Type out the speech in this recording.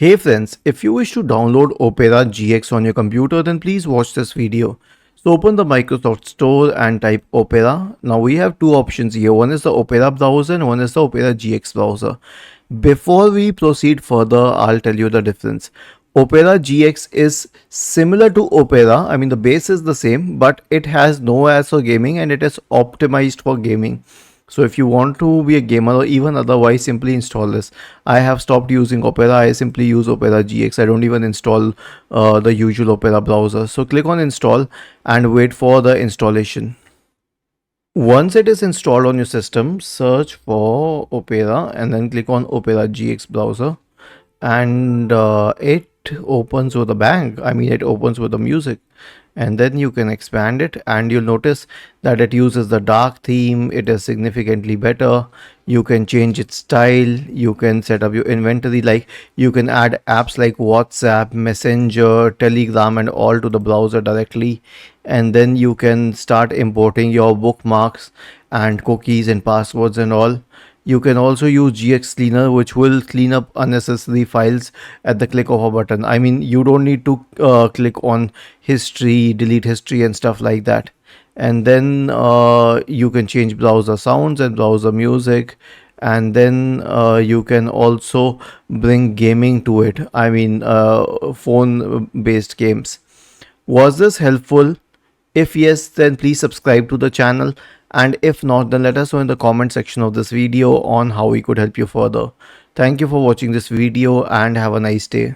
Hey friends, if you wish to download Opera GX on your computer, then please watch this video. So open the Microsoft Store and type Opera. Now we have two options here. One is the Opera browser and one is the Opera GX browser. Before we proceed further, I'll tell you the difference. Opera GX is similar to Opera. I mean, the base is the same, but it has no ads for gaming and it is optimized for gaming. So if you want to be a gamer or even otherwise, simply install this. I have stopped using Opera. I simply use Opera GX. I don't even install the usual Opera browser. So click on install and wait for the installation. Once it is installed on your system, search for Opera and then click on Opera GX browser, and it opens with a bang. I mean, it opens with the music, and then you can expand it and you'll notice that it uses the dark theme. It is significantly better. You can change its style, you can set up your inventory, like you can add apps like WhatsApp, Messenger, Telegram and all to the browser directly, and then you can start importing your bookmarks and cookies and passwords and all. You can also use GX Cleaner, which will clean up unnecessary files at the click of a button. I mean, you don't need to click on history, delete history and stuff like that. And then you can change browser sounds and browser music. And then you can also bring gaming to it. I mean, phone based games. Was this helpful? If yes, then please subscribe to the channel, and if not, then let us know in the comment section of this video on how we could help you further. Thank you for watching this video and have a nice day.